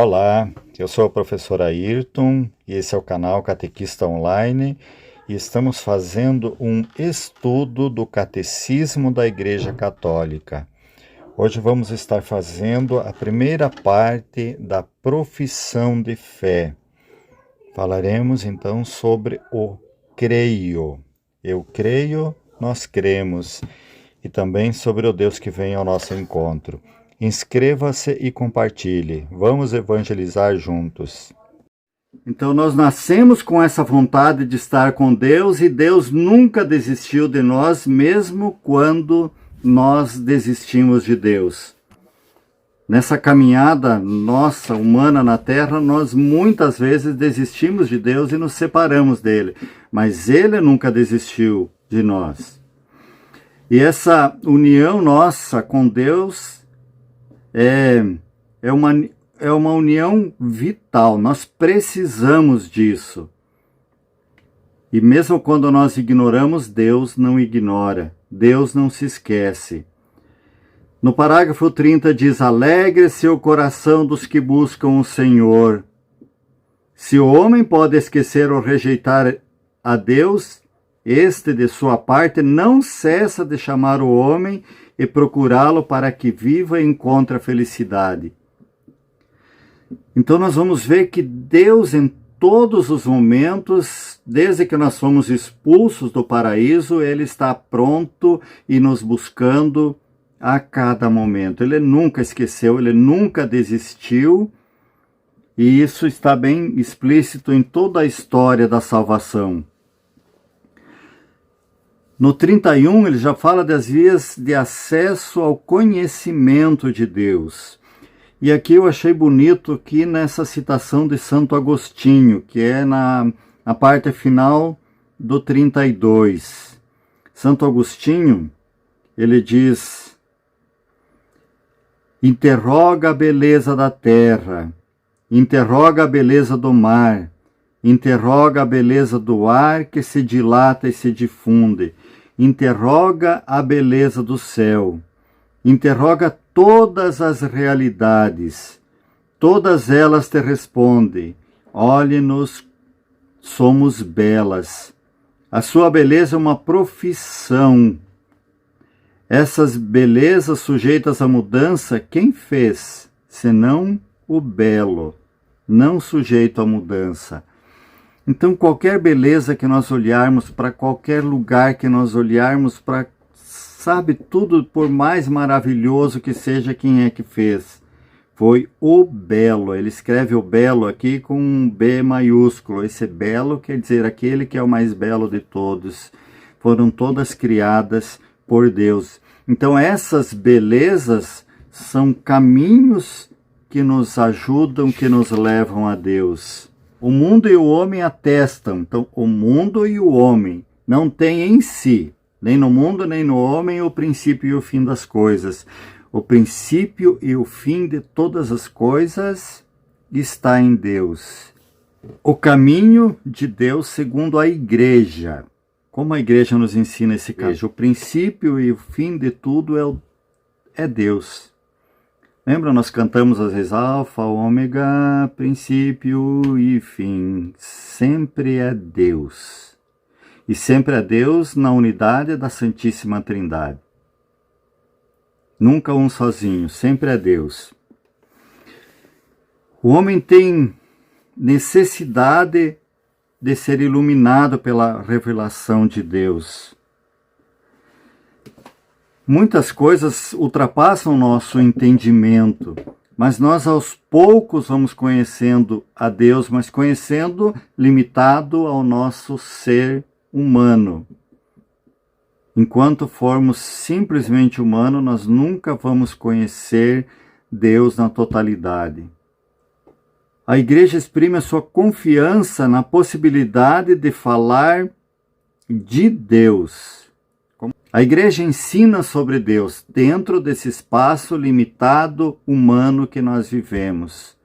Olá, eu sou o professor Ayrton e esse é o canal Catequista Online e estamos fazendo um estudo do Catecismo da Igreja Católica. Hoje vamos estar fazendo a primeira parte da profissão de fé. Falaremos então sobre o creio. Eu creio, nós cremos. E também sobre o Deus que vem ao nosso encontro. Inscreva-se e compartilhe. Vamos evangelizar juntos. Então nós nascemos com essa vontade de estar com Deus e Deus nunca desistiu de nós, mesmo quando nós desistimos de Deus. Nessa caminhada nossa, humana na Terra, nós muitas vezes desistimos de Deus e nos separamos dele. Mas ele nunca desistiu de nós. E essa união nossa com Deus é uma união vital, nós precisamos disso. E mesmo quando nós ignoramos, Deus não ignora, Deus não se esquece. No parágrafo 30 diz: alegre-se o coração dos que buscam o Senhor. Se o homem pode esquecer ou rejeitar a Deus, este, de sua parte, não cessa de chamar o homem e procurá-lo para que viva e encontre a felicidade. Então nós vamos ver que Deus, em todos os momentos, desde que nós fomos expulsos do paraíso, Ele está pronto e nos buscando a cada momento. Ele nunca esqueceu, Ele nunca desistiu, e isso está bem explícito em toda a história da salvação. No 31, ele já fala das vias de acesso ao conhecimento de Deus. E aqui eu achei bonito aqui nessa citação de Santo Agostinho, que é na parte final do 32. Santo Agostinho, ele diz: interroga a beleza da terra, interroga a beleza do mar, interroga a beleza do ar que se dilata e se difunde, interroga a beleza do céu, interroga todas as realidades, todas elas te respondem: olhe-nos, somos belas. A sua beleza é uma profissão. Essas belezas sujeitas à mudança, quem fez, senão o belo, não sujeito à mudança? Então, qualquer beleza que nós olharmos, para qualquer lugar que nós olharmos, para, sabe, tudo, por mais maravilhoso que seja, quem é que fez? Foi o belo. Ele escreve o belo aqui com um B maiúsculo. Esse belo quer dizer aquele que é o mais belo de todos. Foram todas criadas por Deus. Então, essas belezas são caminhos que nos ajudam, que nos levam a Deus. O mundo e o homem atestam. Então, o mundo e o homem não têm em si, nem no mundo nem no homem, o princípio e o fim das coisas. O princípio e o fim de todas as coisas está em Deus. O caminho de Deus segundo a Igreja. Como a Igreja nos ensina esse caminho? O princípio e o fim de tudo é Deus. Lembra, nós cantamos às vezes: alfa, ômega, princípio e fim. Sempre é Deus. E sempre é Deus na unidade da Santíssima Trindade. Nunca um sozinho, sempre é Deus. O homem tem necessidade de ser iluminado pela revelação de Deus. Muitas coisas ultrapassam o nosso entendimento, mas nós aos poucos vamos conhecendo a Deus, mas conhecendo limitado ao nosso ser humano. Enquanto formos simplesmente humanos, nós nunca vamos conhecer Deus na totalidade. A Igreja exprime a sua confiança na possibilidade de falar de Deus. A Igreja ensina sobre Deus dentro desse espaço limitado humano que nós vivemos.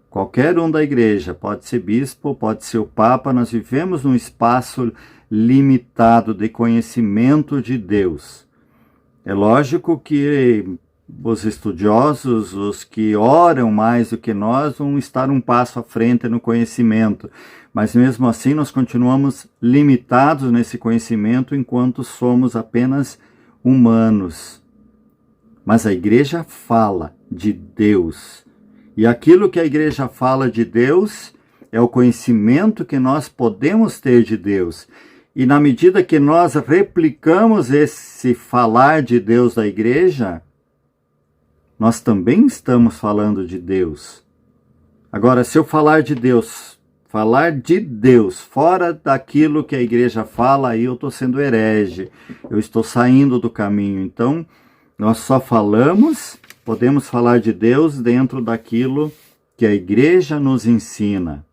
Qualquer um da Igreja, pode ser bispo, pode ser o Papa, nós vivemos num espaço limitado de conhecimento de Deus. É lógico que os estudiosos, os que oram mais do que nós, vão estar um passo à frente no conhecimento. Mas mesmo assim nós continuamos limitados nesse conhecimento enquanto somos apenas humanos. Mas a igreja fala de Deus. E aquilo que a igreja fala de Deus é o conhecimento que nós podemos ter de Deus. E na medida que nós replicamos esse falar de Deus da igreja, nós também estamos falando de Deus. Agora, se eu falar de Deus fora daquilo que a igreja fala, aí eu estou sendo herege, eu estou saindo do caminho. Então, nós só podemos falar de Deus dentro daquilo que a igreja nos ensina.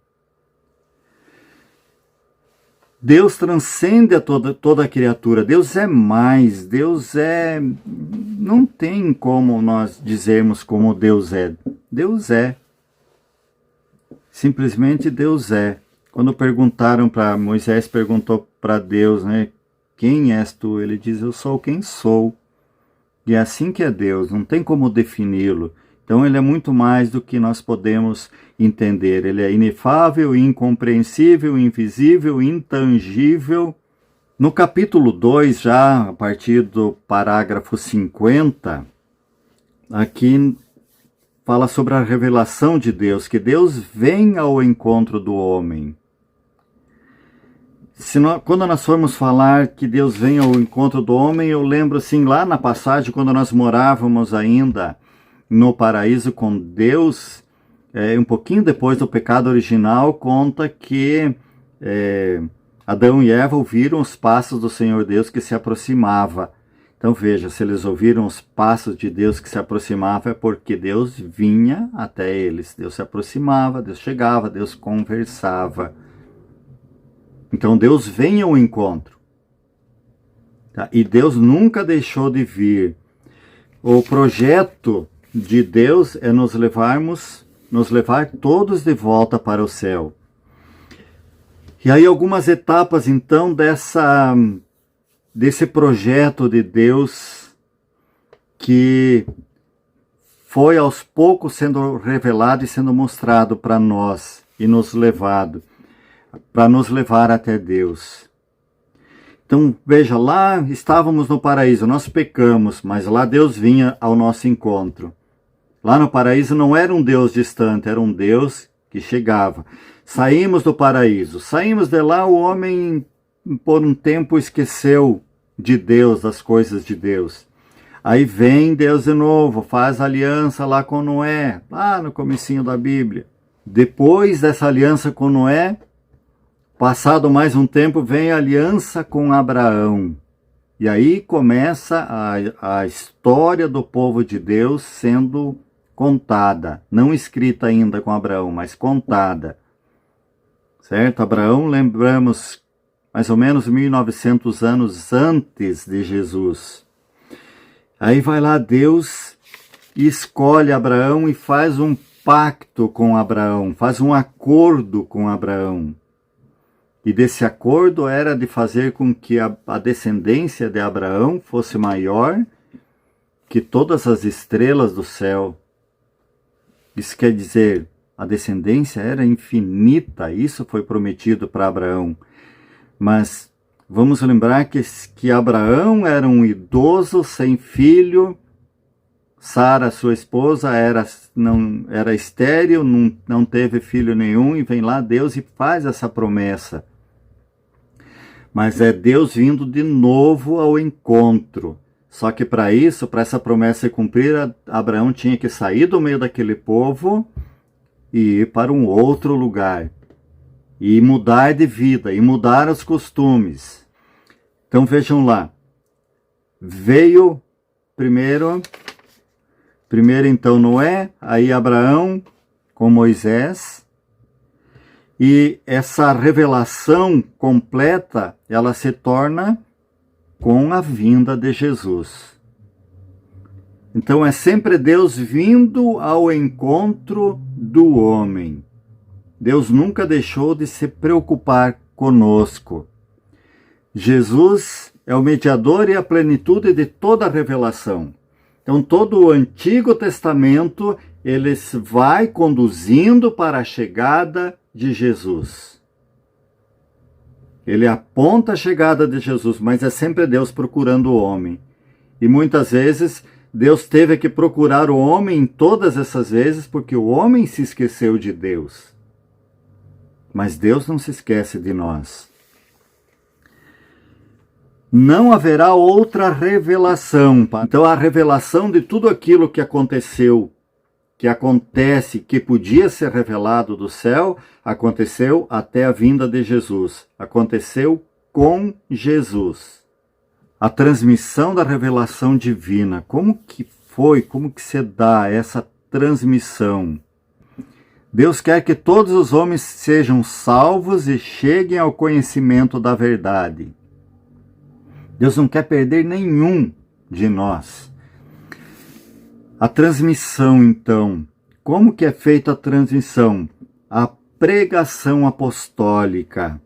Deus transcende a toda a criatura. Deus é mais. Não tem como nós dizermos como Deus é. Deus é. Simplesmente Deus é. Quando Moisés perguntou para Deus, né, quem és tu? Ele diz, eu sou quem sou. E é assim que é Deus, não tem como defini-lo. Então ele é muito mais do que nós podemos entender. Ele é inefável, incompreensível, invisível, intangível. No capítulo 2, já a partir do parágrafo 50, aqui fala sobre a revelação de Deus, que Deus vem ao encontro do homem. Quando nós formos falar que Deus vem ao encontro do homem, eu lembro assim, lá na passagem, quando nós morávamos ainda no paraíso com Deus, um pouquinho depois do pecado original, conta que Adão e Eva ouviram os passos do Senhor Deus que se aproximava. Então veja, se eles ouviram os passos de Deus que se aproximava, é porque Deus vinha até eles. Deus se aproximava, Deus chegava, Deus conversava. Então Deus vem ao encontro. Tá? E Deus nunca deixou de vir. O projeto de Deus é nos levar todos de volta para o céu. E aí algumas etapas então desse projeto de Deus que foi aos poucos sendo revelado e sendo mostrado para nós e para nos levar até Deus. Então, veja, lá estávamos no paraíso, nós pecamos, mas lá Deus vinha ao nosso encontro. Lá no paraíso não era um Deus distante, era um Deus que chegava. Saímos do paraíso, saímos de lá, o homem por um tempo esqueceu de Deus, das coisas de Deus. Aí vem Deus de novo, faz aliança lá com Noé, lá no comecinho da Bíblia. Depois dessa aliança com Noé, passado mais um tempo, vem a aliança com Abraão. E aí começa a história do povo de Deus sendo contada. Não escrita ainda com Abraão, mas contada. Certo? Abraão, lembramos, mais ou menos 1900 anos antes de Jesus. Aí vai lá Deus e escolhe Abraão e faz um pacto com Abraão, faz um acordo com Abraão. E desse acordo era de fazer com que a descendência de Abraão fosse maior que todas as estrelas do céu. Isso quer dizer, a descendência era infinita, isso foi prometido para Abraão. Mas vamos lembrar que Abraão era um idoso sem filho, Sara, sua esposa, era estéril, não teve filho nenhum, e vem lá Deus e faz essa promessa. Mas é Deus vindo de novo ao encontro. Só que para isso, para essa promessa se cumprir, Abraão tinha que sair do meio daquele povo e ir para um outro lugar. E mudar de vida, e mudar os costumes. Então vejam lá. Veio primeiro então Noé, aí Abraão com Moisés. E essa revelação completa, ela se torna com a vinda de Jesus. Então é sempre Deus vindo ao encontro do homem. Deus nunca deixou de se preocupar conosco. Jesus é o mediador e a plenitude de toda a revelação. Então todo o Antigo Testamento ele vai conduzindo para a chegada de Jesus. Ele aponta a chegada de Jesus, mas é sempre Deus procurando o homem. E muitas vezes Deus teve que procurar o homem em todas essas vezes porque o homem se esqueceu de Deus. Mas Deus não se esquece de nós. Não haverá outra revelação. Então a revelação de tudo aquilo que aconteceu, que acontece, que podia ser revelado do céu, aconteceu até a vinda de Jesus. Aconteceu com Jesus. A transmissão da revelação divina. Como que foi? Como que se dá essa transmissão? Deus quer que todos os homens sejam salvos e cheguem ao conhecimento da verdade. Deus não quer perder nenhum de nós. A transmissão, então. Como que é feita a transmissão? A pregação apostólica.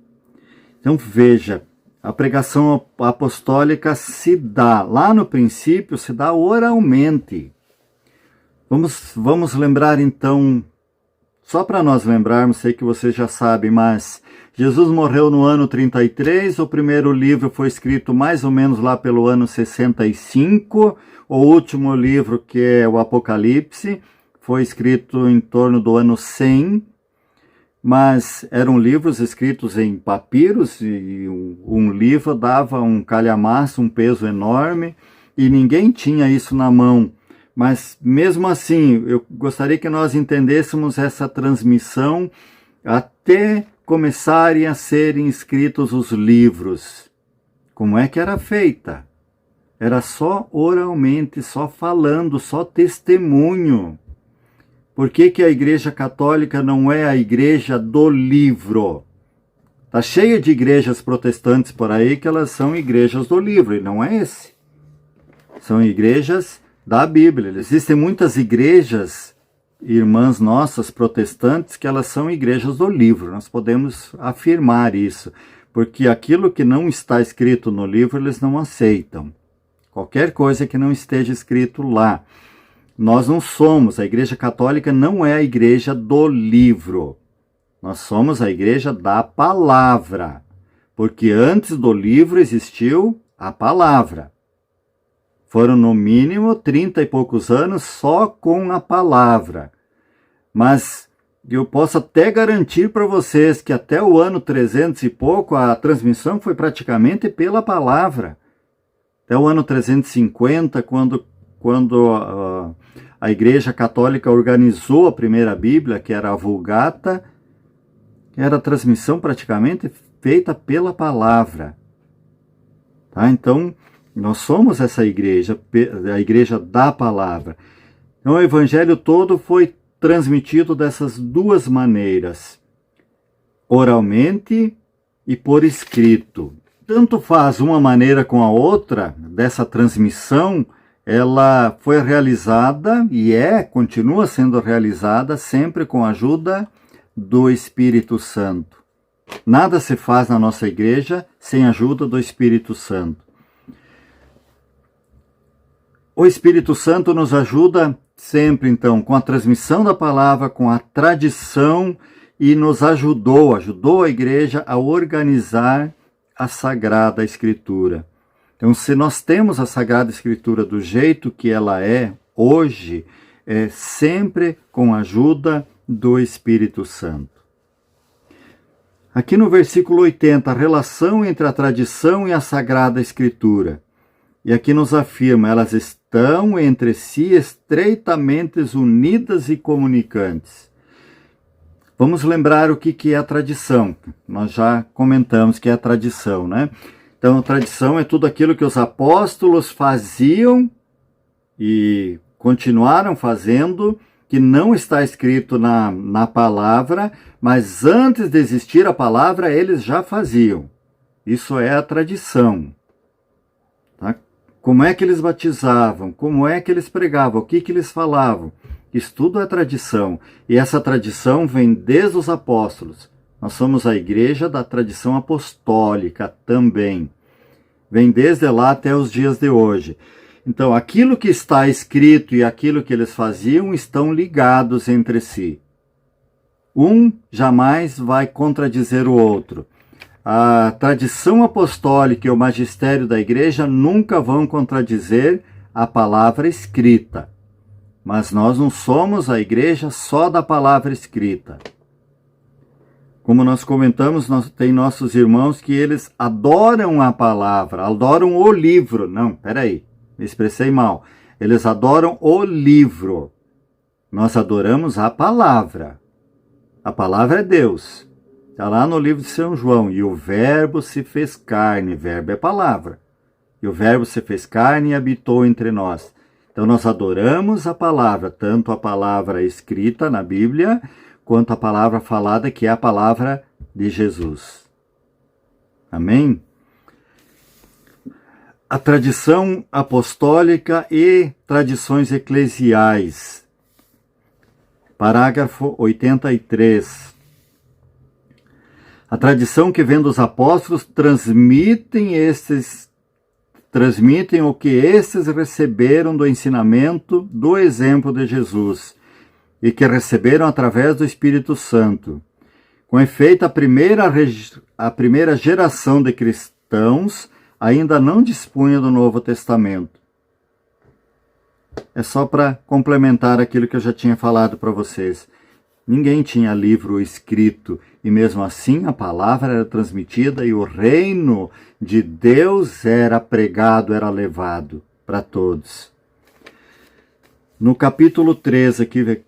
Então veja, a pregação apostólica se dá, lá no princípio, se dá oralmente. Vamos lembrar então, só para nós lembrarmos, sei que vocês já sabem, mas Jesus morreu no ano 33, o primeiro livro foi escrito mais ou menos lá pelo ano 65, o último livro, que é o Apocalipse, foi escrito em torno do ano 100, mas eram livros escritos em papiros, e um livro dava um calhamaço, um peso enorme, e ninguém tinha isso na mão. Mas mesmo assim, eu gostaria que nós entendêssemos essa transmissão até começarem a serem escritos os livros. Como é que era feita? Era só oralmente, só falando, só testemunho. Por que que a Igreja Católica não é a igreja do livro? Está cheia de igrejas protestantes por aí que elas são igrejas do livro, e não é esse. São igrejas da Bíblia. Existem muitas igrejas, irmãs nossas protestantes, que elas são igrejas do livro. Nós podemos afirmar isso, porque aquilo que não está escrito no livro eles não aceitam. Qualquer coisa que não esteja escrito lá. Nós não somos, a Igreja Católica não é a igreja do livro. Nós somos a igreja da palavra, porque antes do livro existiu a palavra. Foram no mínimo 30 e poucos anos só com a palavra. Mas eu posso até garantir para vocês que até o ano 300 e pouco a transmissão foi praticamente pela palavra. Até o ano 350, quando a Igreja Católica organizou a primeira Bíblia, que era a Vulgata, era a transmissão praticamente feita pela palavra. Tá? Então, nós somos essa igreja, a igreja da palavra. Então, o evangelho todo foi transmitido dessas duas maneiras, oralmente e por escrito. Tanto faz uma maneira com a outra, dessa transmissão, ela foi realizada e continua sendo realizada sempre com a ajuda do Espírito Santo. Nada se faz na nossa igreja sem a ajuda do Espírito Santo. O Espírito Santo nos ajuda sempre, então, com a transmissão da palavra, com a tradição, e nos ajudou a igreja a organizar a Sagrada Escritura. Então, se nós temos a Sagrada Escritura do jeito que ela é hoje, é sempre com a ajuda do Espírito Santo. Aqui no versículo 80, a relação entre a tradição e a Sagrada Escritura. E aqui nos afirma, elas estão entre si estreitamente unidas e comunicantes. Vamos lembrar o que é a tradição. Nós já comentamos que é a tradição, né? Então, a tradição é tudo aquilo que os apóstolos faziam e continuaram fazendo, que não está escrito na palavra, mas antes de existir a palavra, eles já faziam. Isso é a tradição. Tá? Como é que eles batizavam? Como é que eles pregavam? O que eles falavam? Isso tudo é tradição. E essa tradição vem desde os apóstolos. Nós somos a igreja da tradição apostólica também. Vem desde lá até os dias de hoje. Então, aquilo que está escrito e aquilo que eles faziam estão ligados entre si. Um jamais vai contradizer o outro. A tradição apostólica e o magistério da igreja nunca vão contradizer a palavra escrita. Mas nós não somos a igreja só da palavra escrita. Como nós comentamos, tem nossos irmãos que eles adoram a palavra, adoram o livro. Não, peraí, me expressei mal. Eles adoram o livro. Nós adoramos a palavra. A palavra é Deus. Está lá no livro de São João. E o verbo se fez carne. Verbo é palavra. E o verbo se fez carne e habitou entre nós. Então nós adoramos a palavra, tanto a palavra escrita na Bíblia, quanto a palavra falada, que é a palavra de Jesus. Amém? A tradição apostólica e tradições eclesiais. Parágrafo 83. A tradição que vem dos apóstolos transmitem o que estes receberam do ensinamento, do exemplo de Jesus, e que receberam através do Espírito Santo. Com efeito, a primeira geração de cristãos ainda não dispunha do Novo Testamento. É só para complementar aquilo que eu já tinha falado para vocês. Ninguém tinha livro escrito, e mesmo assim a palavra era transmitida e o reino de Deus era pregado, era levado para todos. No capítulo 3, aqui,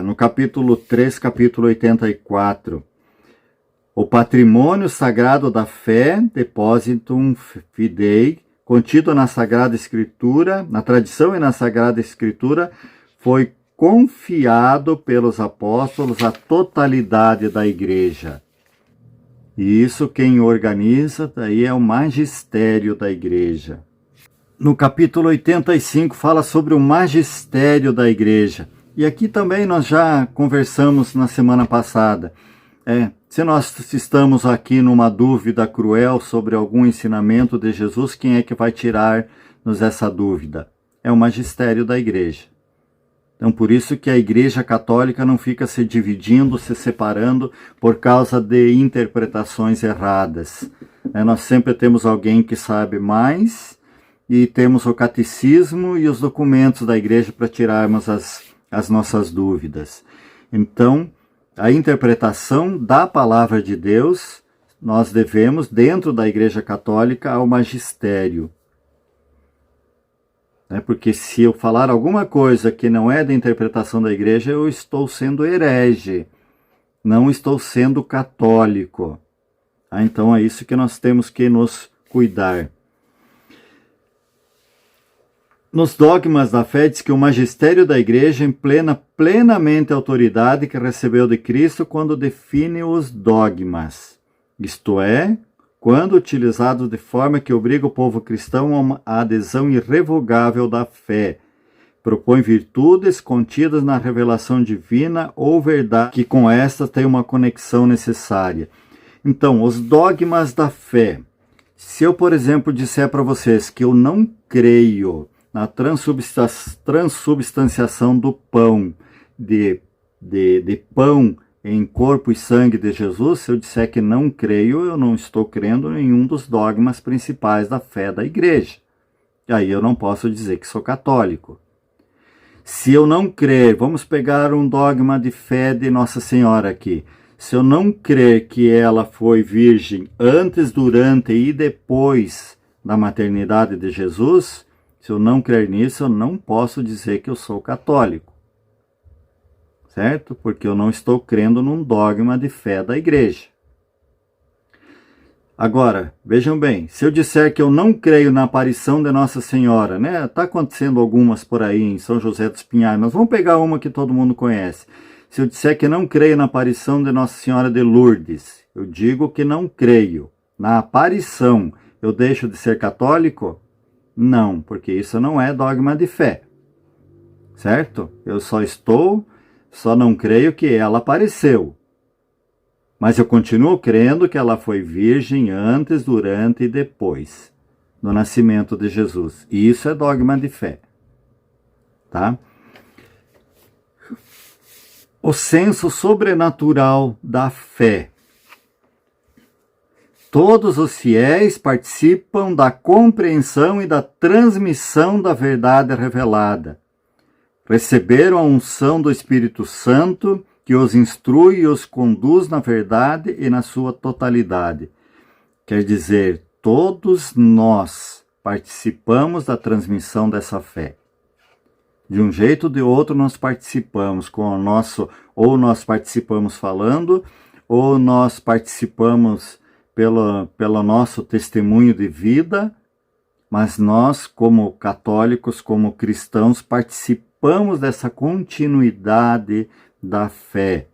no capítulo 3, capítulo 84, o patrimônio sagrado da fé, depositum fidei, contido na Sagrada Escritura, na tradição e na Sagrada Escritura, foi confiado pelos apóstolos à totalidade da igreja. E isso quem organiza daí é o magistério da igreja. No capítulo 85 fala sobre o magistério da igreja. E aqui também nós já conversamos na semana passada. Se nós estamos aqui numa dúvida cruel sobre algum ensinamento de Jesus, quem é que vai tirar-nos essa dúvida? É o magistério da igreja. Então, por isso que a Igreja Católica não fica se dividindo, se separando por causa de interpretações erradas. Nós sempre temos alguém que sabe mais e temos o catecismo e os documentos da Igreja para tirarmos as nossas dúvidas. Então, a interpretação da Palavra de Deus, nós devemos, dentro da Igreja Católica, ao magistério. Porque se eu falar alguma coisa que não é da interpretação da igreja, eu estou sendo herege, não estou sendo católico. Então é isso que nós temos que nos cuidar. Nos dogmas da fé diz que o magistério da igreja emplena plenamente a autoridade que recebeu de Cristo quando define os dogmas, isto é, quando utilizado de forma que obriga o povo cristão a uma adesão irrevogável da fé, propõe virtudes contidas na revelação divina ou verdade, que com esta tem uma conexão necessária. Então, os dogmas da fé. Se eu, por exemplo, disser para vocês que eu não creio na transubstanciação do pão, de pão em corpo e sangue de Jesus, se eu disser que não creio, eu não estou crendo em um dos dogmas principais da fé da igreja. E aí eu não posso dizer que sou católico. Se eu não crer, vamos pegar um dogma de fé de Nossa Senhora aqui. Se eu não crer que ela foi virgem antes, durante e depois da maternidade de Jesus, se eu não crer nisso, eu não posso dizer que eu sou católico. Certo? Porque eu não estou crendo num dogma de fé da igreja. Agora, vejam bem, se eu disser que eu não creio na aparição de Nossa Senhora, está acontecendo algumas por aí em São José dos Pinhais, mas vamos pegar uma que todo mundo conhece. Se eu disser que não creio na aparição de Nossa Senhora de Lourdes, eu digo que não creio. Na aparição, eu deixo de ser católico? Não, porque isso não é dogma de fé. Certo? Eu só não creio que ela apareceu. Mas eu continuo crendo que ela foi virgem antes, durante e depois. do nascimento de Jesus. E isso é dogma de fé. Tá? O senso sobrenatural da fé. Todos os fiéis participam da compreensão e da transmissão da verdade revelada. Receberam a unção do Espírito Santo, que os instrui e os conduz na verdade e na sua totalidade. Quer dizer, todos nós participamos da transmissão dessa fé. De um jeito ou de outro nós participamos com o nosso, ou nós participamos falando, ou nós participamos pelo nosso testemunho de vida, mas nós, como católicos, como cristãos, participamos dessa continuidade da fé,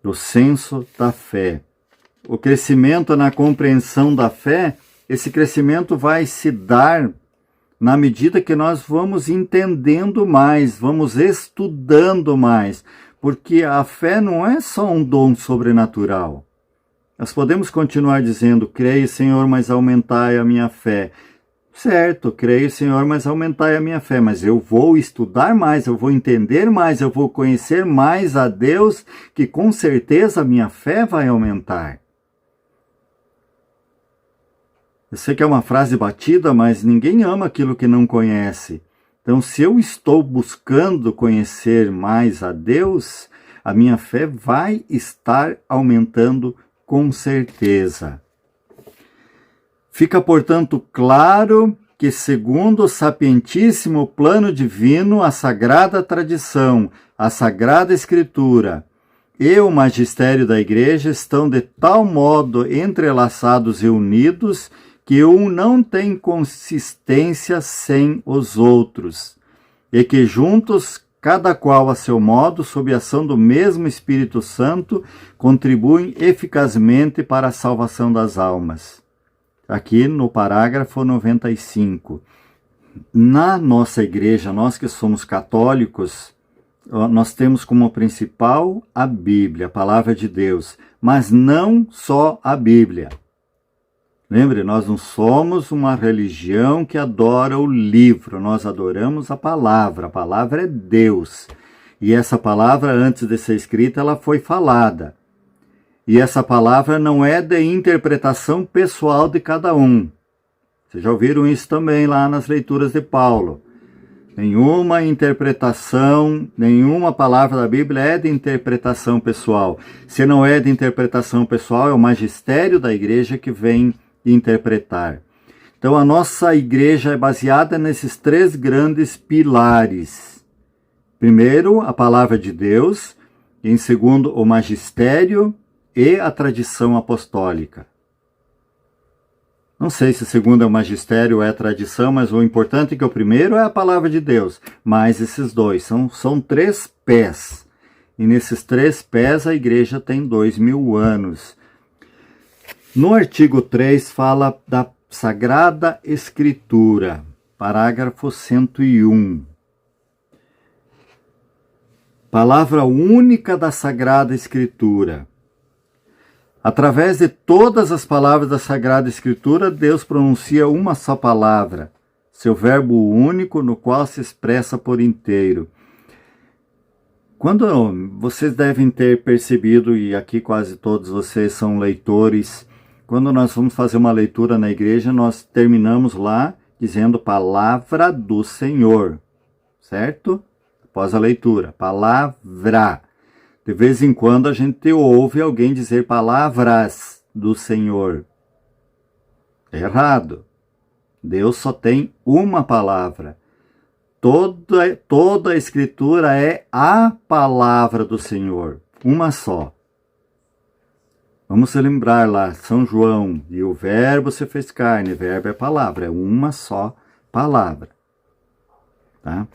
do senso da fé. O crescimento na compreensão da fé, esse crescimento vai se dar na medida que nós vamos entendendo mais, vamos estudando mais, porque a fé não é só um dom sobrenatural. Nós podemos continuar dizendo, creio, Senhor, mas aumentai a minha fé. Certo, creio, Senhor, mas aumentai a minha fé, mas eu vou estudar mais, eu vou entender mais, eu vou conhecer mais a Deus, que com certeza a minha fé vai aumentar. Eu sei que é uma frase batida, mas ninguém ama aquilo que não conhece. Então, se eu estou buscando conhecer mais a Deus, a minha fé vai estar aumentando com certeza. Fica, portanto, claro que, segundo o sapientíssimo plano divino, a sagrada tradição, a sagrada escritura e o magistério da Igreja estão de tal modo entrelaçados e unidos que um não tem consistência sem os outros, e que juntos, cada qual a seu modo, sob a ação do mesmo Espírito Santo, contribuem eficazmente para a salvação das almas. Aqui no parágrafo 95. Na nossa igreja, nós que somos católicos, nós temos como principal a Bíblia, a Palavra de Deus, mas não só a Bíblia. Lembre, nós não somos uma religião que adora o livro, nós adoramos a palavra é Deus. E essa palavra, antes de ser escrita, ela foi falada. E essa palavra não é de interpretação pessoal de cada um. Vocês já ouviram isso também lá nas leituras de Paulo. Nenhuma interpretação, nenhuma palavra da Bíblia é de interpretação pessoal. Se não é de interpretação pessoal, é o magistério da igreja que vem interpretar. Então a nossa igreja é baseada nesses três grandes pilares. Primeiro, a palavra de Deus. Em segundo, o magistério e a tradição apostólica. Não sei se o segundo é o magistério ou é a tradição, mas o importante é que o primeiro é a palavra de Deus. Mas esses dois são três pés. E nesses três pés a igreja tem 2000 anos. No artigo 3 fala da Sagrada Escritura, parágrafo 101. Palavra única da Sagrada Escritura. Através de todas as palavras da Sagrada Escritura, Deus pronuncia uma só palavra, seu verbo único, no qual se expressa por inteiro. Quando vocês devem ter percebido, e aqui quase todos vocês são leitores, quando nós vamos fazer uma leitura na igreja, nós terminamos lá dizendo palavra do Senhor, certo? Após a leitura, palavra. De vez em quando a gente ouve alguém dizer palavras do Senhor. É errado. Deus só tem uma palavra. Toda a Escritura é a palavra do Senhor, uma só. Vamos se lembrar lá, São João, e o verbo se fez carne, verbo é palavra, é uma só palavra. Tá?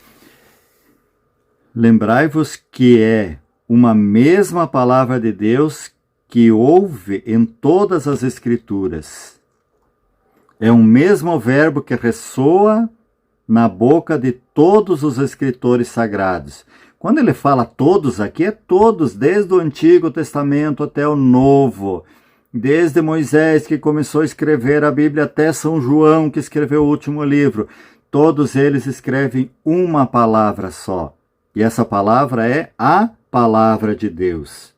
Lembrai-vos que é uma mesma palavra de Deus que houve em todas as Escrituras. É um mesmo verbo que ressoa na boca de todos os escritores sagrados. Quando ele fala todos aqui, é todos, desde o Antigo Testamento até o Novo. Desde Moisés, que começou a escrever a Bíblia, até São João, que escreveu o último livro, todos eles escrevem uma palavra só. E essa palavra é a palavra de Deus.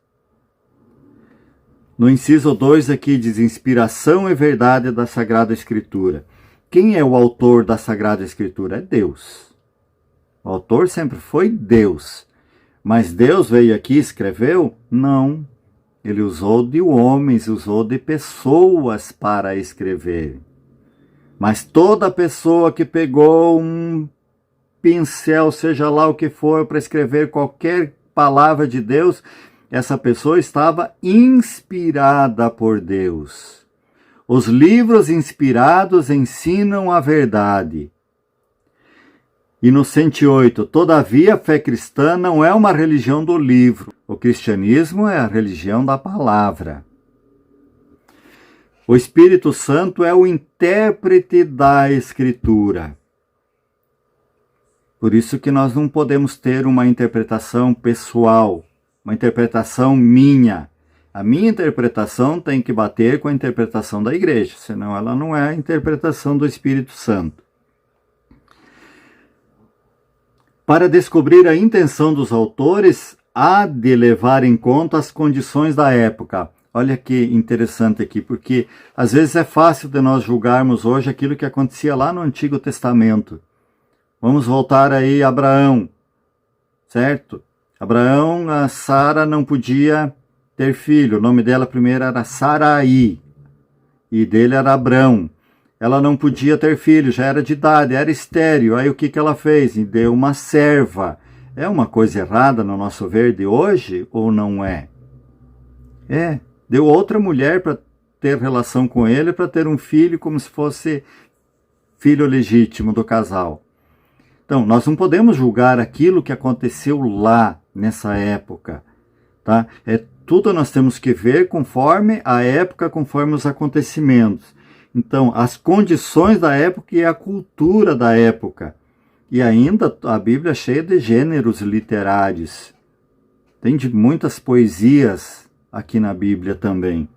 No inciso 2 aqui diz inspiração e verdade da Sagrada Escritura. Quem é o autor da Sagrada Escritura? É Deus. O autor sempre foi Deus. Mas Deus veio aqui e escreveu? Não. Ele usou de homens, usou de pessoas para escrever. Mas toda pessoa que pegou um pincel, seja lá o que for, para escrever qualquer palavra de Deus, essa pessoa estava inspirada por Deus. Os livros inspirados ensinam a verdade. E no 108, todavia a fé cristã não é uma religião do livro. O cristianismo é a religião da palavra. O Espírito Santo é o intérprete da Escritura. Por isso que nós não podemos ter uma interpretação pessoal, uma interpretação minha. A minha interpretação tem que bater com a interpretação da igreja, senão ela não é a interpretação do Espírito Santo. Para descobrir a intenção dos autores, há de levar em conta as condições da época. Olha que interessante aqui, porque às vezes é fácil de nós julgarmos hoje aquilo que acontecia lá no Antigo Testamento. Vamos voltar aí a Abraão, certo? Abraão, a Sara não podia ter filho, o nome dela primeiro era Sarai, e dele era Abrão. Ela não podia ter filho, já era de idade, era estéril. Aí o que ela fez? E deu uma serva. É uma coisa errada no nosso ver de hoje ou não é? É, deu outra mulher para ter relação com ele, para ter um filho como se fosse filho legítimo do casal. Então, nós não podemos julgar aquilo que aconteceu lá, nessa época. Tá? Tudo nós temos que ver conforme a época, conforme os acontecimentos. Então, as condições da época e a cultura da época. E ainda a Bíblia é cheia de gêneros literários. Tem de muitas poesias aqui na Bíblia também.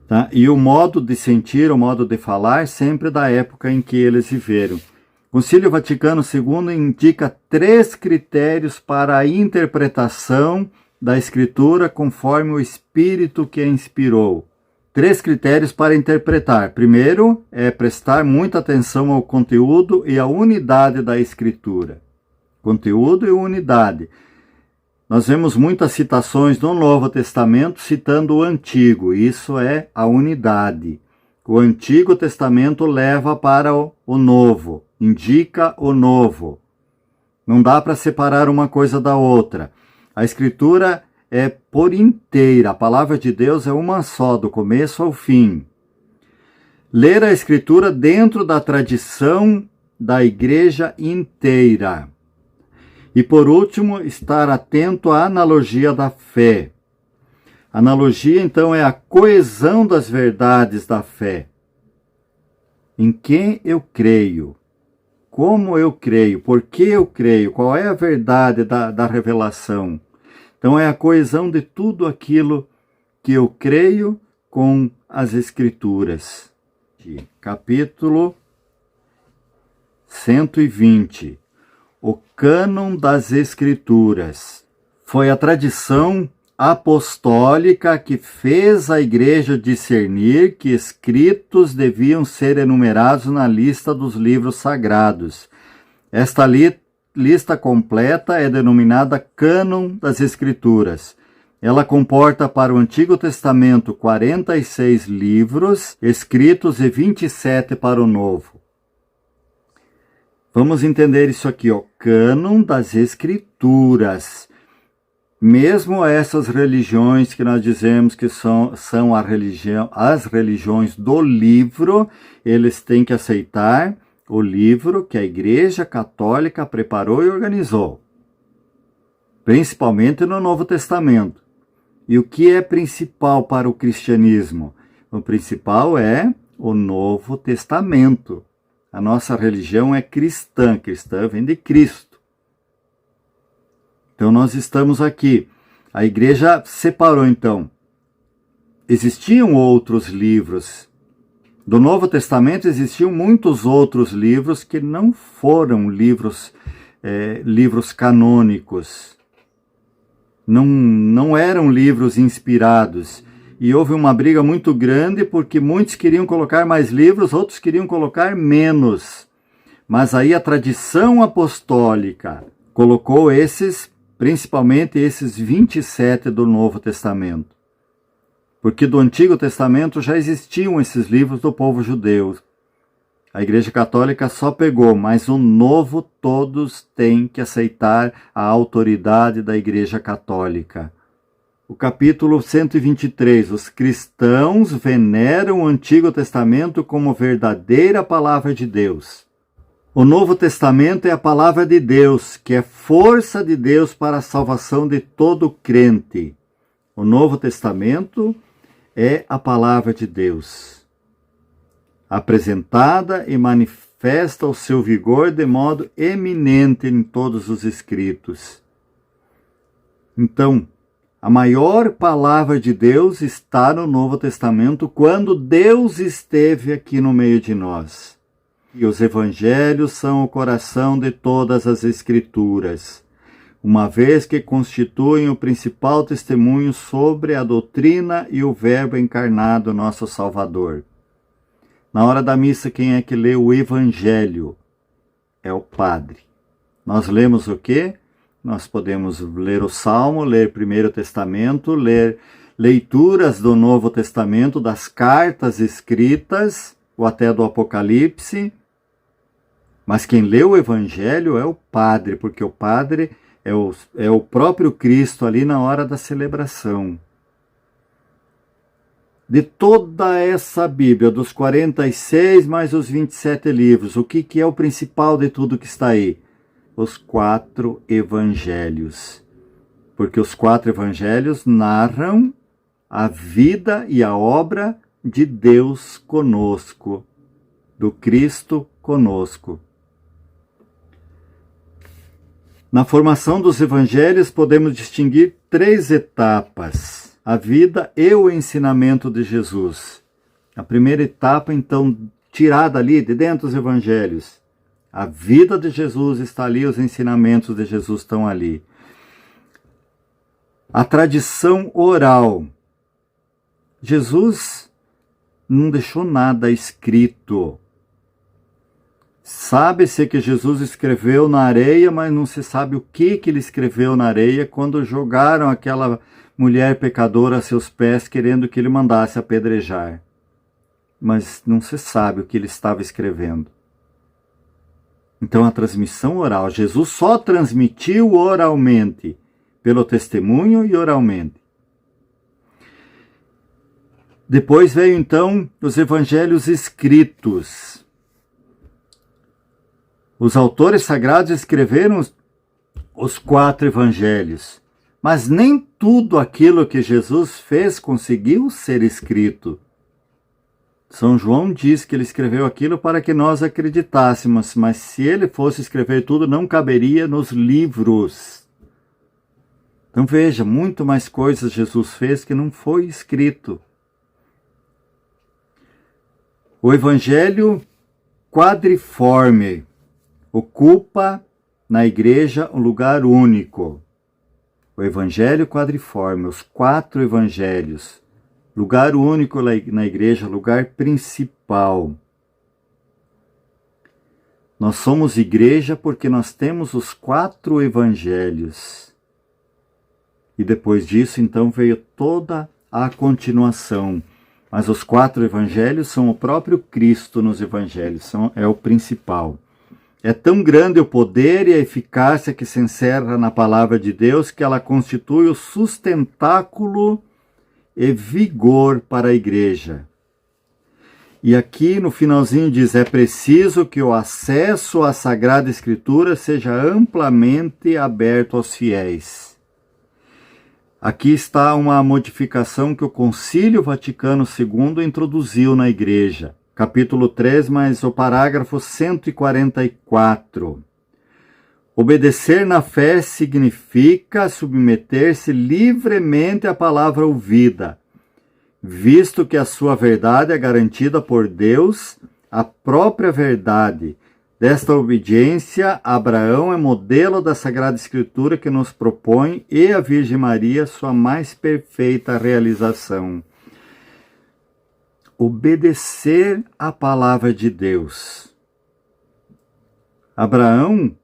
Tá? E o modo de sentir, o modo de falar, sempre da época em que eles viveram. O Concílio Vaticano II indica 3 critérios para a interpretação da Escritura conforme o Espírito que a inspirou. 3 critérios para interpretar. Primeiro, é prestar muita atenção ao conteúdo e à unidade da Escritura. Conteúdo e unidade. Nós vemos muitas citações no Novo Testamento citando o Antigo. Isso é a unidade. O Antigo Testamento leva para o Novo, indica o Novo. Não dá para separar uma coisa da outra. A Escritura é por inteira, a palavra de Deus é uma só, do começo ao fim. Ler a Escritura dentro da tradição da igreja inteira. E por último, estar atento à analogia da fé. Analogia, então, é a coesão das verdades da fé. Em quem eu creio? Como eu creio? Por que eu creio? Qual é a verdade da revelação? Então, é a coesão de tudo aquilo que eu creio com as Escrituras. Capítulo 120. O cânon das Escrituras. Foi a tradição apostólica que fez a Igreja discernir que escritos deviam ser enumerados na lista dos livros sagrados. Esta lista completa é denominada Cânon das Escrituras. Ela comporta para o Antigo Testamento 46 livros escritos e 27 para o Novo. Vamos entender isso aqui, ó. Cânon das Escrituras. Mesmo essas religiões que nós dizemos que são as religiões do livro, eles têm que aceitar o livro que a Igreja Católica preparou e organizou, principalmente no Novo Testamento. E o que é principal para o cristianismo? O principal é o Novo Testamento. A nossa religião é cristã, cristã vem de Cristo. Então nós estamos aqui. A igreja separou então existiam outros livros. Do Novo Testamento existiam muitos outros livros que não foram livros canônicos. Não eram livros inspirados. E houve uma briga muito grande porque muitos queriam colocar mais livros, outros queriam colocar menos. Mas aí a tradição apostólica colocou principalmente esses 27 do Novo Testamento. Porque do Antigo Testamento já existiam esses livros do povo judeu. A Igreja Católica só pegou, mas o Novo todos têm que aceitar a autoridade da Igreja Católica. O capítulo 123, os cristãos veneram o Antigo Testamento como verdadeira palavra de Deus. O Novo Testamento é a palavra de Deus, que é força de Deus para a salvação de todo crente. O Novo Testamento é a palavra de Deus, apresentada e manifesta o seu vigor de modo eminente em todos os escritos. Então, a maior palavra de Deus está no Novo Testamento quando Deus esteve aqui no meio de nós. E os evangelhos são o coração de todas as escrituras, uma vez que constituem o principal testemunho sobre a doutrina e o Verbo encarnado, nosso Salvador. Na hora da missa, quem é que lê o Evangelho? É o padre. Nós lemos o quê? Nós podemos ler o Salmo, ler Primeiro Testamento, ler leituras do Novo Testamento, das cartas escritas, ou até do Apocalipse. Mas quem lê o Evangelho é o padre, porque o padre é o próprio Cristo ali na hora da celebração. De toda essa Bíblia, dos 46 mais os 27 livros, o que é o principal de tudo que está aí? Os 4 evangelhos. Porque os 4 evangelhos narram a vida e a obra de Deus conosco, do Cristo conosco. Na formação dos evangelhos podemos distinguir 3 etapas: a vida e o ensinamento de Jesus. A primeira etapa, então, tirada ali de dentro dos evangelhos. A vida de Jesus está ali, os ensinamentos de Jesus estão ali. A tradição oral. Jesus não deixou nada escrito. Sabe-se que Jesus escreveu na areia, mas não se sabe o que ele escreveu na areia quando jogaram aquela mulher pecadora a seus pés, querendo que ele mandasse apedrejar. Mas não se sabe o que ele estava escrevendo. Então a transmissão oral, Jesus só transmitiu oralmente, pelo testemunho e oralmente. Depois veio então os evangelhos escritos. Os autores sagrados escreveram os 4 evangelhos, mas nem tudo aquilo que Jesus fez conseguiu ser escrito. São João diz que ele escreveu aquilo para que nós acreditássemos, mas se ele fosse escrever tudo, não caberia nos livros. Então veja, muito mais coisas Jesus fez que não foi escrito. O evangelho quadriforme ocupa na igreja um lugar único. O evangelho quadriforme, os 4 evangelhos, lugar único na igreja, lugar principal. Nós somos igreja porque nós temos os 4 evangelhos. E depois disso, então, veio toda a continuação. Mas os 4 evangelhos são o próprio Cristo nos evangelhos, é o principal. É tão grande o poder e a eficácia que se encerra na palavra de Deus que ela constitui o sustentáculo e vigor para a igreja. E aqui no finalzinho diz, é preciso que o acesso à Sagrada Escritura seja amplamente aberto aos fiéis. Aqui está uma modificação que o Concílio Vaticano II introduziu na igreja. Capítulo 3, mas o parágrafo 144. Obedecer na fé significa submeter-se livremente à palavra ouvida, visto que a sua verdade é garantida por Deus, a própria verdade. Desta obediência, Abraão é modelo da Sagrada Escritura que nos propõe, e a Virgem Maria, sua mais perfeita realização. Obedecer à palavra de Deus. Abraão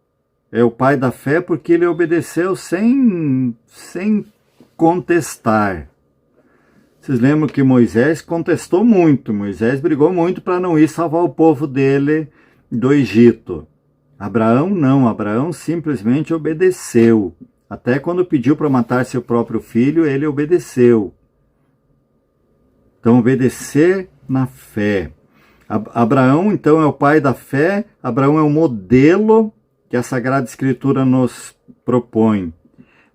é o pai da fé porque ele obedeceu sem contestar. Vocês lembram que Moisés contestou muito, Moisés brigou muito para não ir salvar o povo dele do Egito. Abraão não, Abraão simplesmente obedeceu. Até quando pediu para matar seu próprio filho, ele obedeceu. Então, obedecer na fé. Abraão, então, é o pai da fé. Abraão é o modelo que a Sagrada Escritura nos propõe.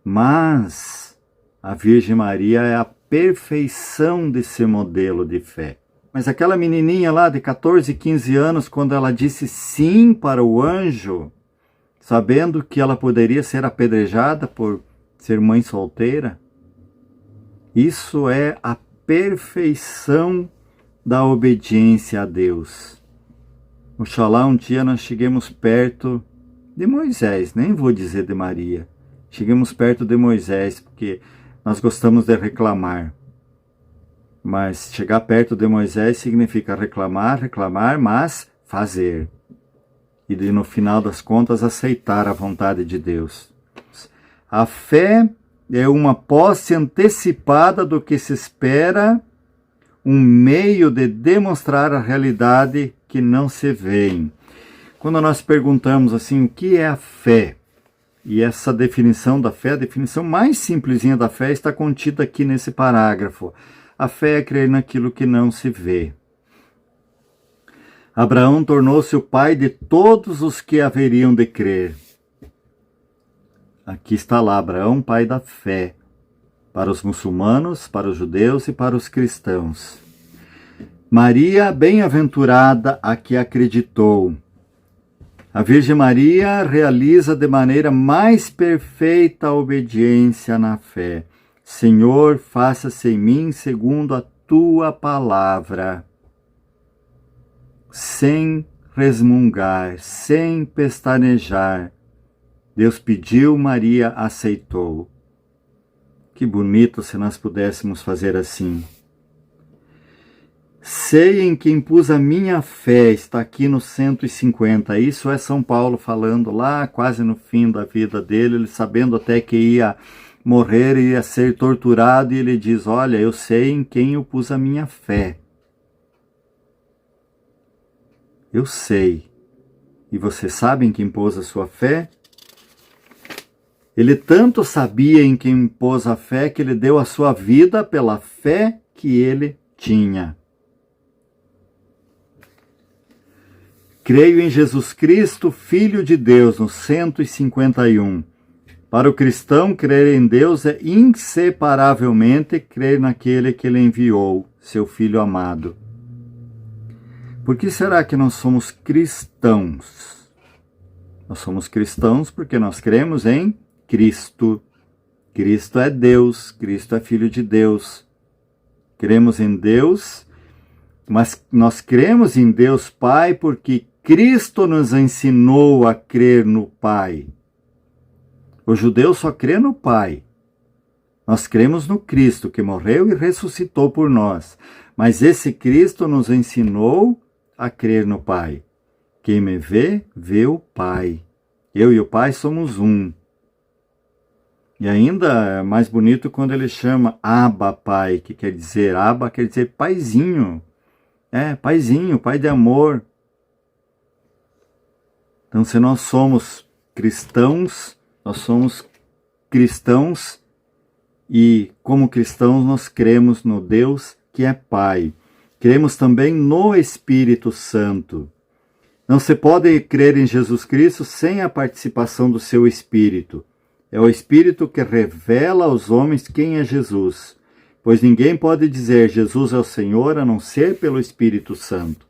Mas a Virgem Maria é a perfeição desse modelo de fé. Mas aquela menininha lá de 14, 15 anos, quando ela disse sim para o anjo, sabendo que ela poderia ser apedrejada por ser mãe solteira, isso é a perfeição da obediência a Deus. Oxalá um dia nós cheguemos perto de Moisés, nem vou dizer de Maria. Cheguemos perto de Moisés, porque nós gostamos de reclamar. Mas chegar perto de Moisés significa reclamar, mas fazer. E no final das contas aceitar a vontade de Deus. A fé é uma posse antecipada do que se espera, um meio de demonstrar a realidade que não se vê. Quando nós perguntamos assim, o que é a fé? E essa definição da fé, a definição mais simplesinha da fé, está contida aqui nesse parágrafo. A fé é crer naquilo que não se vê. Abraão tornou-se o pai de todos os que haveriam de crer. Aqui está lá, Abraão, pai da fé, para os muçulmanos, para os judeus e para os cristãos. Maria, bem-aventurada a que acreditou. A Virgem Maria realiza de maneira mais perfeita a obediência na fé. Senhor, faça-se em mim segundo a tua palavra. Sem resmungar, sem pestanejar. Deus pediu, Maria aceitou. Que bonito se nós pudéssemos fazer assim. Sei em quem pus a minha fé, está aqui no 150. Isso é São Paulo falando lá, quase no fim da vida dele, ele sabendo até que ia morrer, ia ser torturado, e ele diz, olha, eu sei em quem eu pus a minha fé. Eu sei. E você sabe em quem pôs a sua fé? Ele tanto sabia em quem pôs a fé que ele deu a sua vida pela fé que ele tinha. Creio em Jesus Cristo, Filho de Deus, no 151. Para o cristão, crer em Deus é inseparavelmente crer naquele que ele enviou, seu Filho amado. Por que será que nós somos cristãos? Nós somos cristãos porque nós cremos em Cristo. Cristo é Deus, Cristo é Filho de Deus. Cremos em Deus, mas nós cremos em Deus Pai porque Cristo nos ensinou a crer no Pai. O judeu só crê no Pai. Nós cremos no Cristo que morreu e ressuscitou por nós. Mas esse Cristo nos ensinou a crer no Pai. Quem me vê, vê o Pai. Eu e o Pai somos um. E ainda é mais bonito quando ele chama Abba Pai, que quer dizer, Abba quer dizer paizinho. Paizinho, pai de amor. Então, se nós somos cristãos e como cristãos nós cremos no Deus que é Pai. Cremos também no Espírito Santo. Não se pode crer em Jesus Cristo sem a participação do seu Espírito. É o Espírito que revela aos homens quem é Jesus, pois ninguém pode dizer Jesus é o Senhor a não ser pelo Espírito Santo.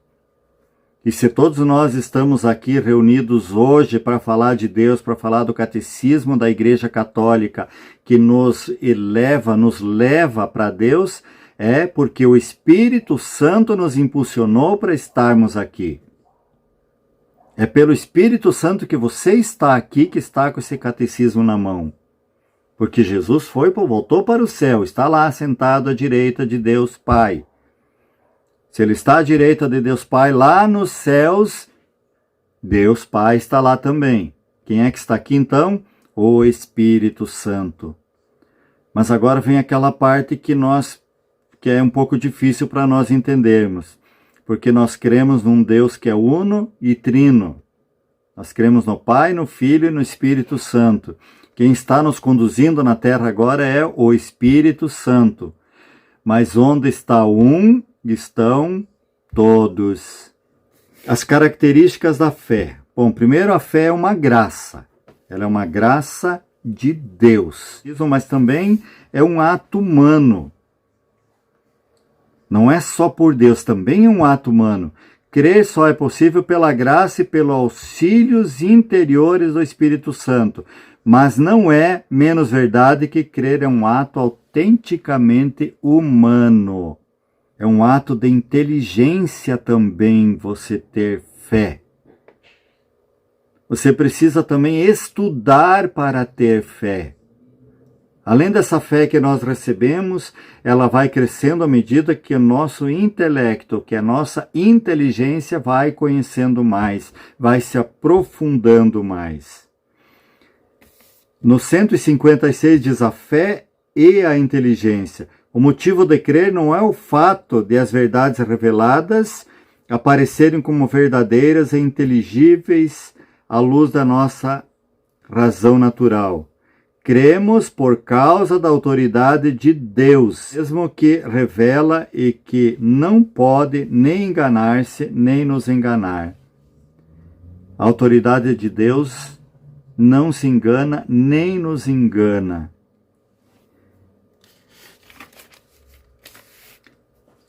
E se todos nós estamos aqui reunidos hoje para falar de Deus, para falar do catecismo da Igreja Católica, que nos leva para Deus, É porque o Espírito Santo nos impulsionou para estarmos aqui. É pelo Espírito Santo que você está aqui, que está com esse catecismo na mão. Porque Jesus voltou para o céu, está lá sentado à direita de Deus Pai. Se ele está à direita de Deus Pai, lá nos céus, Deus Pai está lá também. Quem é que está aqui então? O Espírito Santo. Mas agora vem aquela parte que é um pouco difícil para nós entendermos. Porque nós cremos num Deus que é uno e trino. Nós cremos no Pai, no Filho e no Espírito Santo. Quem está nos conduzindo na terra agora é o Espírito Santo. Mas onde está um, estão todos. As características da fé. Bom, primeiro a fé é uma graça. Ela é uma graça de Deus. Mas também é um ato humano. Não é só por Deus, também é um ato humano. Crer só é possível pela graça e pelos auxílios interiores do Espírito Santo. Mas não é menos verdade que crer é um ato autenticamente humano. É um ato de inteligência também você ter fé. Você precisa também estudar para ter fé. Além dessa fé que nós recebemos, ela vai crescendo à medida que o nosso intelecto, que a nossa inteligência vai conhecendo mais, vai se aprofundando mais. No 156 diz a fé e a inteligência. O motivo de crer não é o fato de as verdades reveladas aparecerem como verdadeiras e inteligíveis à luz da nossa razão natural. Cremos por causa da autoridade de Deus, mesmo que revela e que não pode nem enganar-se, nem nos enganar. A autoridade de Deus não se engana, nem nos engana.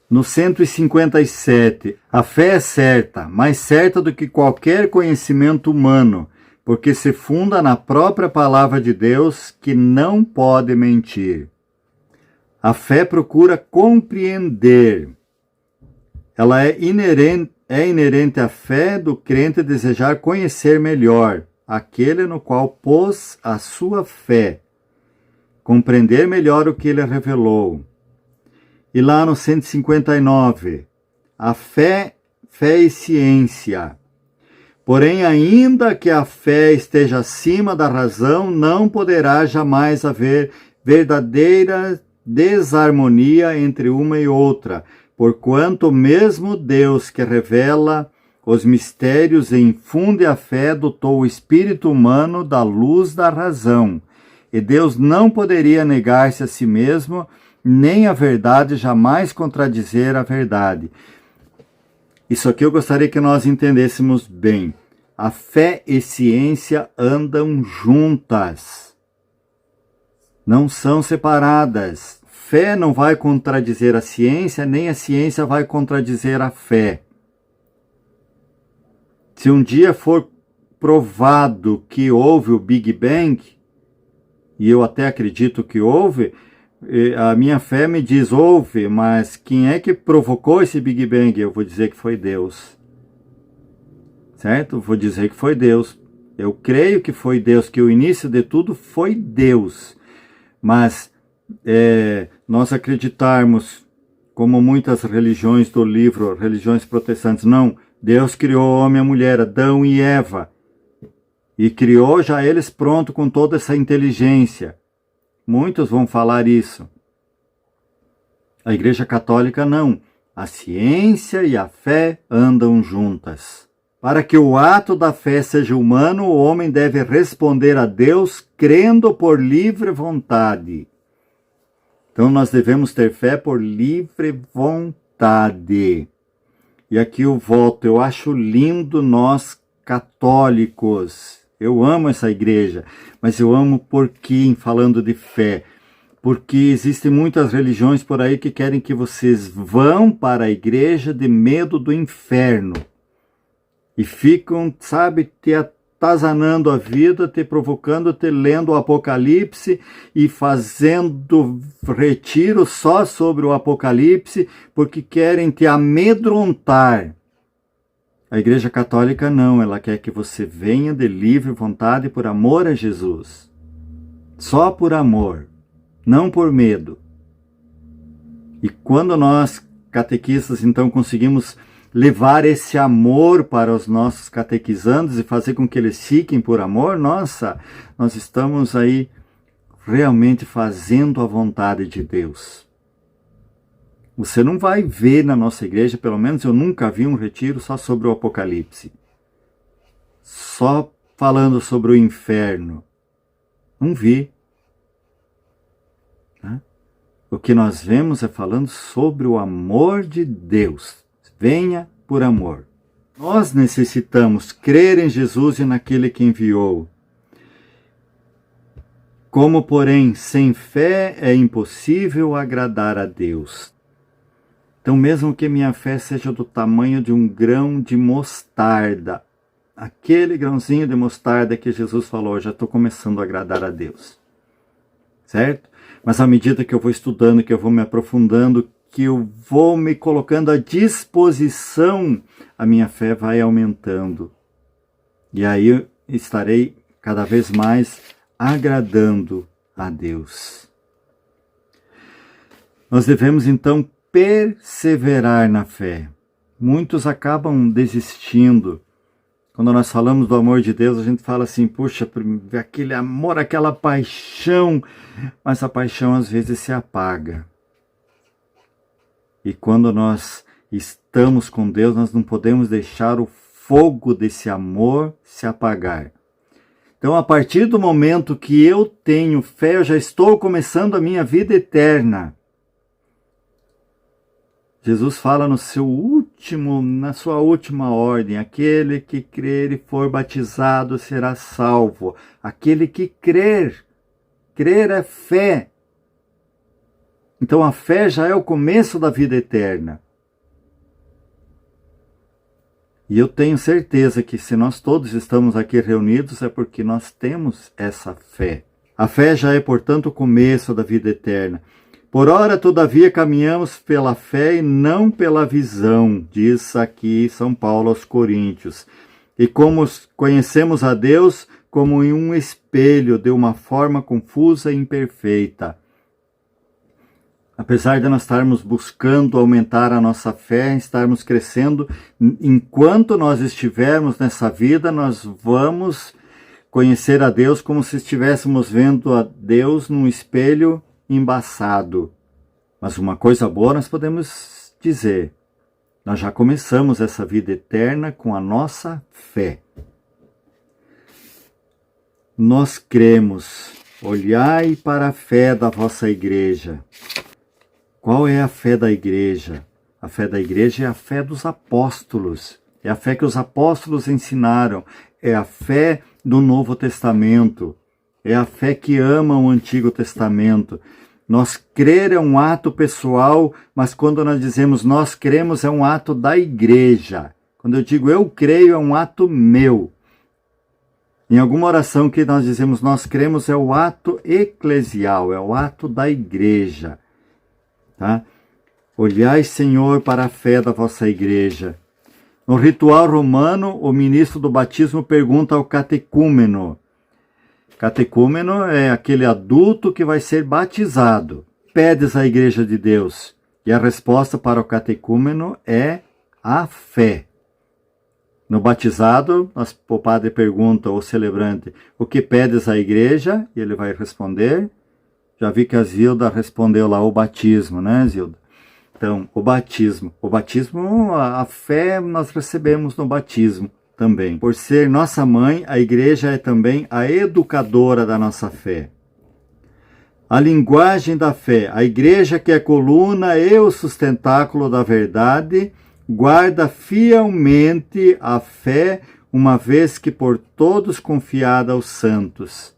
No 157, a fé é certa, mais certa do que qualquer conhecimento humano, porque se funda na própria palavra de Deus, que não pode mentir. A fé procura compreender. Ela é inerente à fé do crente desejar conhecer melhor aquele no qual pôs a sua fé, compreender melhor o que ele revelou. E lá no 159, a fé e ciência. Porém, ainda que a fé esteja acima da razão, não poderá jamais haver verdadeira desarmonia entre uma e outra, porquanto mesmo Deus que revela os mistérios e infunde a fé dotou o espírito humano da luz da razão. E Deus não poderia negar-se a si mesmo, nem a verdade jamais contradizer a verdade. Isso aqui eu gostaria que nós entendêssemos bem. A fé e ciência andam juntas. Não são separadas. Fé não vai contradizer a ciência, nem a ciência vai contradizer a fé. Se um dia for provado que houve o Big Bang, e eu até acredito que houve, a minha fé me diz houve, mas quem é que provocou esse Big Bang? Eu vou dizer que foi Deus. Certo? Vou dizer que foi Deus. Eu creio que foi Deus, que o início de tudo foi Deus. Mas nós acreditarmos, como muitas religiões do livro, religiões protestantes, não, Deus criou o homem e a mulher, Adão e Eva, e criou já eles pronto com toda essa inteligência. Muitos vão falar isso. A Igreja Católica não. A ciência e a fé andam juntas. Para que o ato da fé seja humano, o homem deve responder a Deus crendo por livre vontade. Então nós devemos ter fé por livre vontade. E aqui eu volto, eu acho lindo nós católicos. Eu amo essa igreja, mas eu amo porque, falando de fé, porque existem muitas religiões por aí que querem que vocês vão para a igreja de medo do inferno. E ficam, sabe, te atazanando a vida, te provocando, te lendo o Apocalipse e fazendo retiro só sobre o Apocalipse, porque querem te amedrontar. A Igreja Católica não, ela quer que você venha de livre vontade por amor a Jesus. Só por amor, não por medo. E quando nós, catequistas, então conseguimos levar esse amor para os nossos catequizandos e fazer com que eles fiquem por amor, nossa, nós estamos aí realmente fazendo a vontade de Deus. Você não vai ver na nossa igreja, pelo menos eu nunca vi um retiro só sobre o Apocalipse. Só falando sobre o inferno. Não vi. O que nós vemos é falando sobre o amor de Deus. Venha por amor. Nós necessitamos crer em Jesus e naquele que enviou. Como, porém, sem fé é impossível agradar a Deus. Então, mesmo que minha fé seja do tamanho de um grão de mostarda, aquele grãozinho de mostarda que Jesus falou, já estou começando a agradar a Deus. Certo? Mas à medida que eu vou estudando, que eu vou me aprofundando, que eu vou me colocando à disposição, a minha fé vai aumentando. E aí eu estarei cada vez mais agradando a Deus. Nós devemos então perseverar na fé. Muitos acabam desistindo. Quando nós falamos do amor de Deus, a gente fala assim, puxa, aquele amor, aquela paixão, mas a paixão às vezes se apaga. E quando nós estamos com Deus, nós não podemos deixar o fogo desse amor se apagar. Então, a partir do momento que eu tenho fé, eu já estou começando a minha vida eterna. Jesus fala na sua última ordem, aquele que crer e for batizado será salvo. Aquele que crer é fé. Então a fé já é o começo da vida eterna. E eu tenho certeza que se nós todos estamos aqui reunidos é porque nós temos essa fé. A fé já é, portanto, o começo da vida eterna. Por ora, todavia, caminhamos pela fé e não pela visão, diz aqui São Paulo aos Coríntios. E como conhecemos a Deus como em um espelho, de uma forma confusa e imperfeita. Apesar de nós estarmos buscando aumentar a nossa fé, estarmos crescendo, enquanto nós estivermos nessa vida, nós vamos conhecer a Deus como se estivéssemos vendo a Deus num espelho embaçado. Mas uma coisa boa nós podemos dizer, nós já começamos essa vida eterna com a nossa fé. Nós cremos, olhai para a fé da vossa igreja. Qual é a fé da igreja? A fé da igreja é a fé dos apóstolos. É a fé que os apóstolos ensinaram. É a fé do Novo Testamento. É a fé que ama o Antigo Testamento. Nós crer é um ato pessoal, mas quando nós dizemos nós cremos é um ato da igreja. Quando eu digo eu creio é um ato meu. Em alguma oração que nós dizemos nós cremos é o ato eclesial, é o ato da igreja. Tá? Olhai, Senhor, para a fé da vossa igreja. No ritual romano, o ministro do batismo pergunta ao catecúmeno. Catecúmeno é aquele adulto que vai ser batizado. Pedes à igreja de Deus. E a resposta para o catecúmeno é a fé. No batizado, o padre pergunta ao celebrante, o que pedes à igreja? E ele vai responder. Já vi que a Zilda respondeu lá o batismo, né, Zilda? Então, o batismo. O batismo, a fé nós recebemos no batismo também. Por ser nossa mãe, a igreja é também a educadora da nossa fé. A linguagem da fé. A igreja, que é a coluna e o sustentáculo da verdade, guarda fielmente a fé, uma vez que por todos confiada aos santos.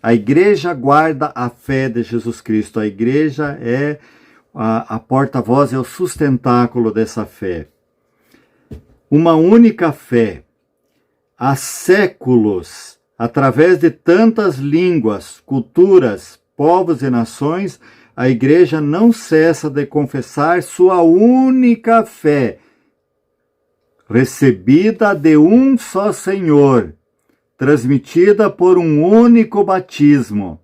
A igreja guarda a fé de Jesus Cristo. A igreja é a porta-voz, é o sustentáculo dessa fé. Uma única fé. há séculos, através de tantas línguas, culturas, povos e nações, a Igreja não cessa de confessar sua única fé, recebida de um só Senhor, transmitida por um único batismo,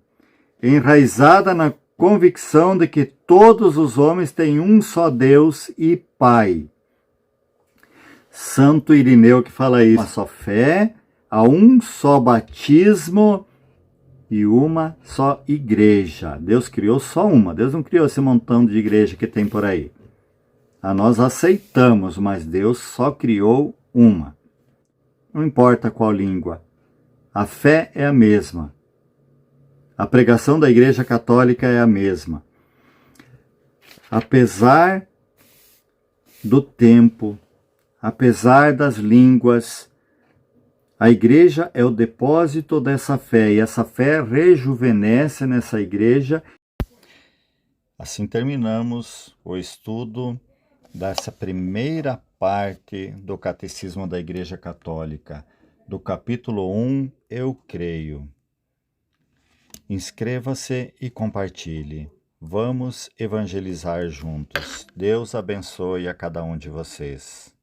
enraizada na convicção de que todos os homens têm um só Deus e Pai. Santo Irineu que fala isso. Uma só fé, há um só batismo e uma só igreja. Deus criou só uma. Deus não criou esse montão de igreja que tem por aí. Nós aceitamos, mas Deus só criou uma. Não importa qual língua. A fé é a mesma. A pregação da Igreja Católica é a mesma. Apesar do tempo, apesar das línguas, a Igreja é o depósito dessa fé, e essa fé rejuvenesce nessa Igreja. Assim terminamos o estudo dessa primeira parte do Catecismo da Igreja Católica, do capítulo 1, Eu Creio. Inscreva-se e compartilhe. Vamos evangelizar juntos. Deus abençoe a cada um de vocês.